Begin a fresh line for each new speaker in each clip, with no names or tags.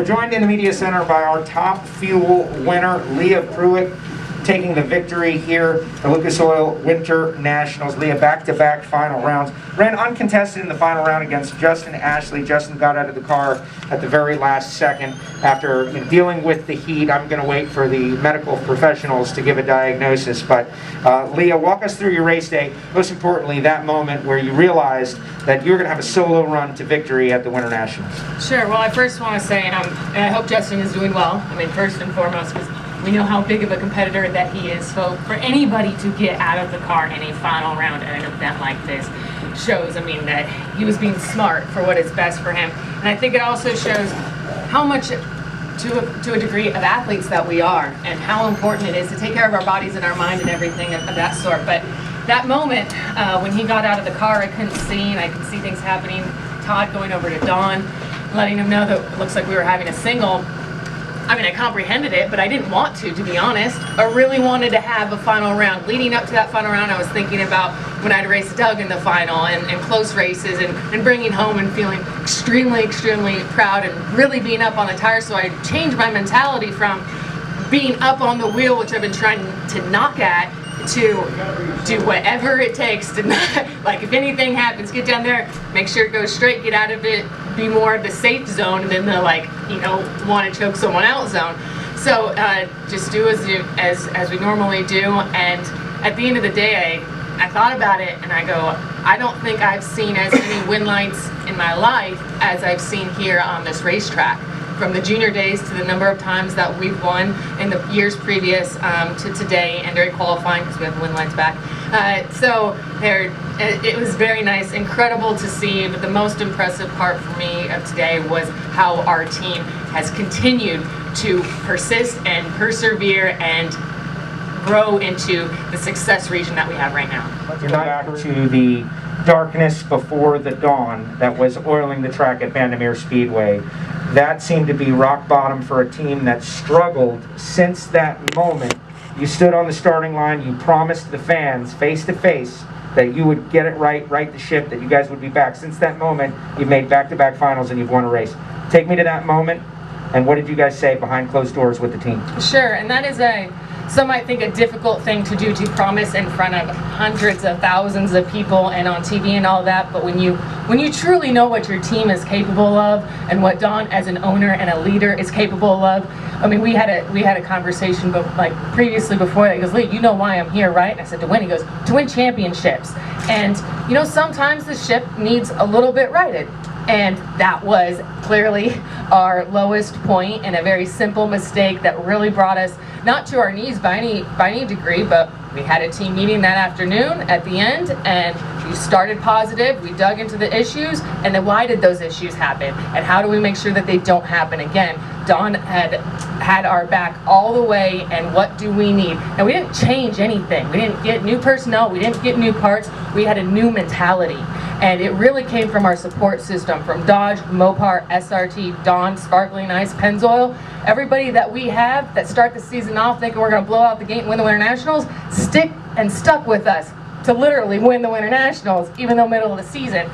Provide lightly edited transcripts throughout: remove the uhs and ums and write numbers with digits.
We're joined in the media center by our top fuel winner, Leah Pruett, taking the victory here at Lucas Oil Winter Nationals. Leah, back-to-back final rounds. Ran uncontested in the final round against Justin Ashley. Justin got out of the car at the very last second after dealing with the heat. I'm going to wait for the medical professionals to give a diagnosis. But Leah, walk us through your race day. Most importantly, that moment where you realized that you were going to have a solo run to victory at the Winter Nationals.
Sure. Well, I first want to say, and I hope Justin is doing well. I mean, first and foremost, because we know how big of a competitor that he is. So for anybody to get out of the car in a final round at an event like this shows, I mean, that he was being smart for what is best for him. And I think it also shows how much, to a degree, of athletes that we are, and how important it is to take care of our bodies and our mind and everything of that sort. But that moment, when he got out of the car, I couldn't see, and I could see things happening. Todd going over to Don, letting him know that it looks like we were having a single. I mean, I comprehended it, but I didn't want to be honest. I really wanted to have a final round. Leading up to that final round, I was thinking about when I'd race Doug in the final and close races and bringing home and feeling extremely, extremely proud and really being up on the tires. So I changed my mentality from being up on the wheel, which I've been trying to knock at, to do whatever it takes to not, like, if anything happens, get down there, make sure it goes straight, get out of it, be more of the safe zone than the, like, want to choke someone out zone. So just do as we normally do. And at the end of the day, I thought about it and I go, I don't think I've seen as many win lights in my life as I've seen here on this racetrack. From the junior days to the number of times that we've won in the years previous to today, and during qualifying, because we have the win lights back. It was very nice, incredible to see. But the most impressive part for me of today was how our team has continued to persist and persevere and grow into the success region that we have right now.
Let's go back to the darkness before the dawn that was oiling the track at Vandermeer Speedway. That seemed to be rock bottom for a team that struggled since that moment. You stood on the starting line, you promised the fans face to face that you would get it right the ship, that you guys would be back. Since that moment, you've made back-to-back finals and you've won a race. Take me to that moment, and what did you guys say behind closed doors with the team?
Sure, and that is some might think a difficult thing to do, to promise in front of hundreds of thousands of people and on TV and all that. But when you truly know what your team is capable of and what Don as an owner and a leader is capable of, I mean, we had a conversation previously before that. He goes, Lee, you know why I'm here, right? And I said, to win. He goes, to win championships. And sometimes the ship needs a little bit righted. And that was clearly our lowest point and a very simple mistake that really brought us not to our knees by any degree, but we had a team meeting that afternoon at the end, and we started positive, we dug into the issues, and then why did those issues happen? And how do we make sure that they don't happen again? Don had our back all the way, and what do we need? Now, we didn't change anything. We didn't get new personnel, we didn't get new parts, we had a new mentality. And it really came from our support system, from Dodge, Mopar, SRT, Don, Sparkling Ice, Pennzoil. Everybody that we have that start the season off thinking we're going to blow out the gate and win the Winter Nationals, stuck with us to literally win the Winter Nationals, even though middle of the season.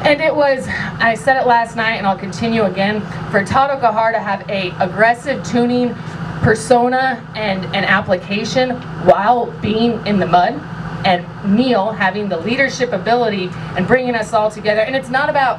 And it was, I said it last night and I'll continue again, for Todd Okahara to have a aggressive tuning persona and an application while being in the mud, and Neil having the leadership ability and bringing us all together. And it's not about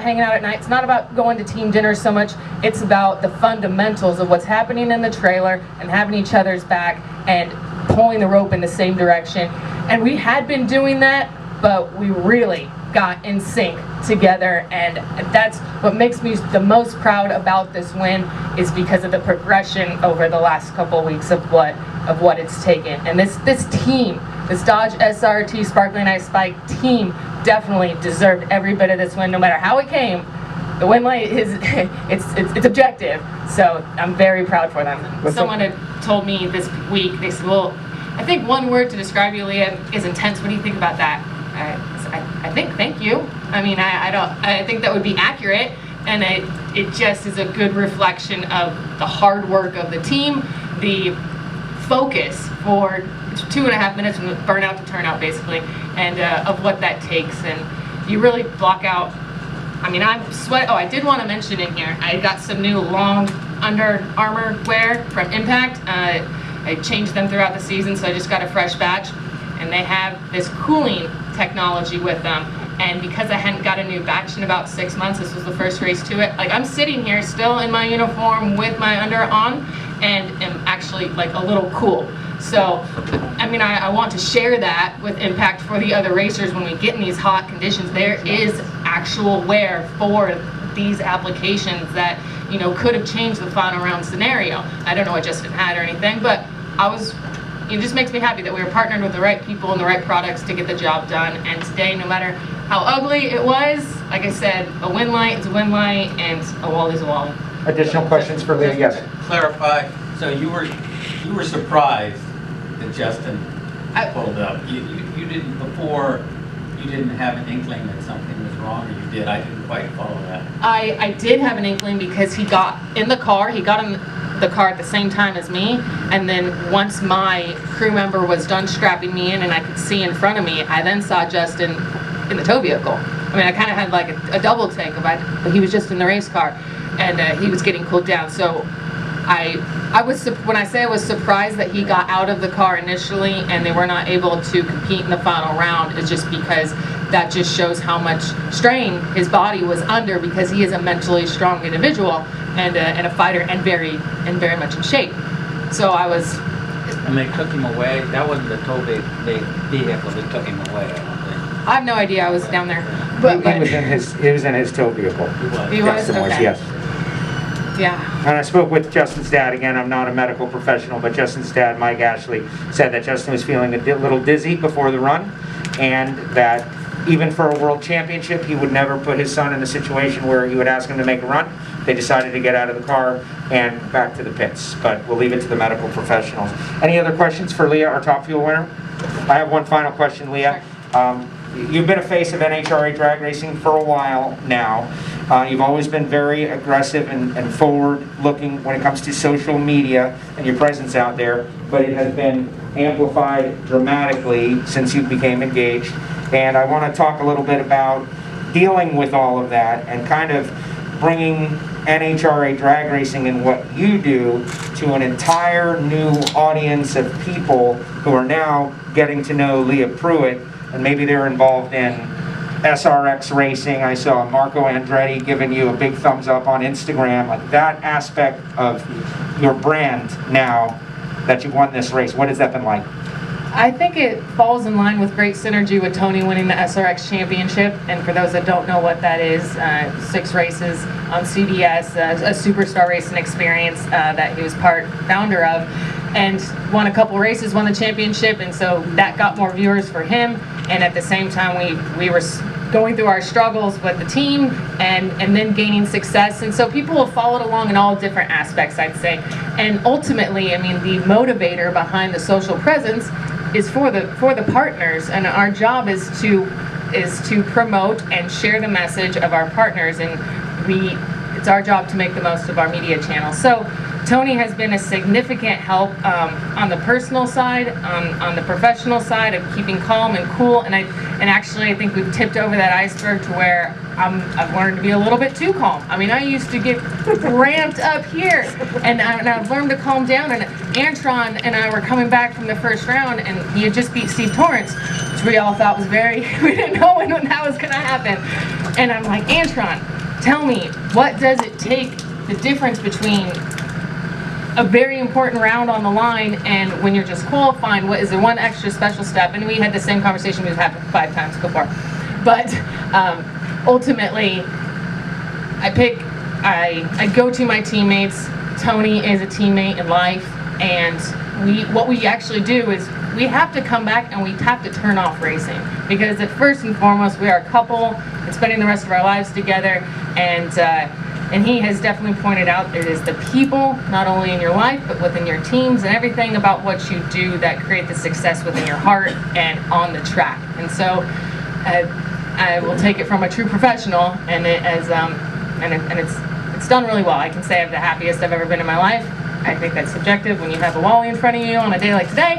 hanging out at night, it's not about going to team dinners so much, it's about the fundamentals of what's happening in the trailer and having each other's back and pulling the rope in the same direction. And we had been doing that, but we really got in sync together, and that's what makes me the most proud about this win, is because of the progression over the last couple of weeks of what it's taken. And this team, this Dodge SRT Sparkling Ice Spike team, definitely deserved every bit of this win, no matter how it came. The win light is it's objective, so I'm very proud for them. Someone had told me this week, they said, well, I think one word to describe you, Leah, is intense. What do you think about that? I think thank you. I mean, I think that would be accurate, and it just is a good reflection of the hard work of the team, the focus for 2.5 minutes from burnout to turnout, basically, and of what that takes. And you really block out I mean, I'm sweat. Oh, I did want to mention in here, I got some new long Under Armour wear from Impact. I changed them throughout the season, so I just got a fresh batch. And they have this cooling technology with them. And because I hadn't got a new batch in about 6 months, this was the first race to it. Like, I'm sitting here still in my uniform with my under on, and am actually like a little cool. So, I mean, I want to share that with Impact for the other racers when we get in these hot conditions. There is actual wear for these applications that, you know, could have changed the final round scenario. I don't know what Justin had or anything, but it just makes me happy that we were partnered with the right people and the right products to get the job done. And today, no matter how ugly it was, like I said, a win light is a win light, and a wall is a wall.
Additional questions for Leah? Yes.
Clarify. So you were surprised that Justin pulled up. You didn't before. You didn't have an inkling that something was wrong, or you did? I didn't quite follow that.
I did have an inkling because he got in the car. He got in the car at the same time as me, and then once my crew member was done strapping me in and I could see in front of me, I then saw Justin in the tow vehicle. I mean, I kind of had like a double take but he was just in the race car, and he was getting cooled down. So I was, when I say I was surprised that he got out of the car initially and they were not able to compete in the final round, is just because that just shows how much strain his body was under, because he is a mentally strong individual and a fighter, and very much in shape. So I was.
And they took him away. That wasn't the tow vehicle that took him away, I don't think.
I have no idea. I was down there.
He was in his tow vehicle.
He was?
Justin was,
Okay.
yes.
Yeah.
And I spoke with Justin's dad. Again, I'm not a medical professional, but Justin's dad, Mike Ashley, said that Justin was feeling a little dizzy before the run, and that even for a world championship, he would never put his son in a situation where he would ask him to make a run. They decided to get out of the car and back to the pits, but we'll leave it to the medical professionals. Any other questions for Leah, our top fuel winner? I have one final question, Leah. You've been a face of NHRA drag racing for a while now. You've always been very aggressive and forward-looking when it comes to social media and your presence out there, but it has been amplified dramatically since you became engaged. And I want to talk a little bit about dealing with all of that and kind of bringing NHRA drag racing and what you do to an entire new audience of people who are now getting to know Leah Pruett, and maybe they're involved in SRX racing. I saw Marco Andretti giving you a big thumbs up on Instagram. Like, that aspect of your brand now that you've won this race, what has that been like?
I think it falls in line with great synergy with Tony winning the SRX championship. And for those that don't know what that is, 6 races on CBS, a superstar racing experience that he was founder of, and won a couple races, won the championship, and so that got more viewers for him. And at the same time, we were going through our struggles with the team and then gaining success. And so people have followed along in all different aspects, I'd say. And ultimately, I mean, the motivator behind the social presence is for the partners, and our job is to promote and share the message of our partners, and it's our job to make the most of our media channels. So Tony has been a significant help on the personal side, on the professional side of keeping calm and cool, and actually I think we've tipped over that iceberg to where I've learned to be a little bit too calm. I mean, I used to get ramped up here, and I've learned to calm down. And Antron and I were coming back from the first round, and he had just beat Steve Torrance, which we all thought was we didn't know when that was going to happen. And I'm like, Antron, tell me, what does it take, the difference between a very important round on the line and when you're just qualifying? What is there, one extra special step? And we had the same conversation we've had 5 times before. But ultimately, I go to my teammates. Tony is a teammate in life, and what we actually do is we have to come back and we have to turn off racing, because at first and foremost we are a couple and spending the rest of our lives together, and he has definitely pointed out it is the people, not only in your life but within your teams and everything about what you do, that create the success within your heart and on the track. And so I will take it from a true professional, and it's done really well. I can say I'm the happiest I've ever been in my life. I think that's subjective when you have a Wally in front of you on a day like today.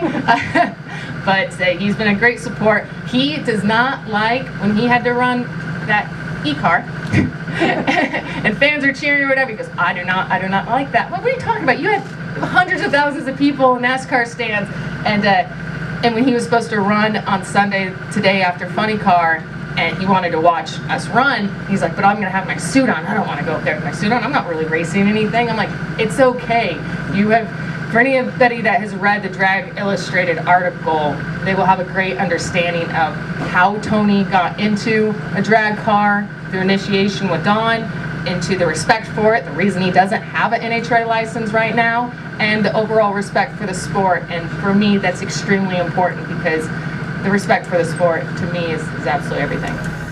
But he's been a great support. He does not like when he had to run that e-car. and fans are cheering or whatever. He goes, I do not like that. What are you talking about? You had hundreds of thousands of people in NASCAR stands, and when he was supposed to run on Sunday today after Funny Car, and he wanted to watch us run, he's like, but I'm gonna have my suit on. I don't want to go up there with my suit on. I'm not really racing anything. I'm like, it's okay. You have, for anybody that has read the Drag Illustrated article, they will have a great understanding of how Tony got into a drag car through initiation with Don, into the respect for it, the reason he doesn't have an NHRA license right now, and the overall respect for the sport. And for me, that's extremely important because the respect for the sport, to me, is absolutely everything.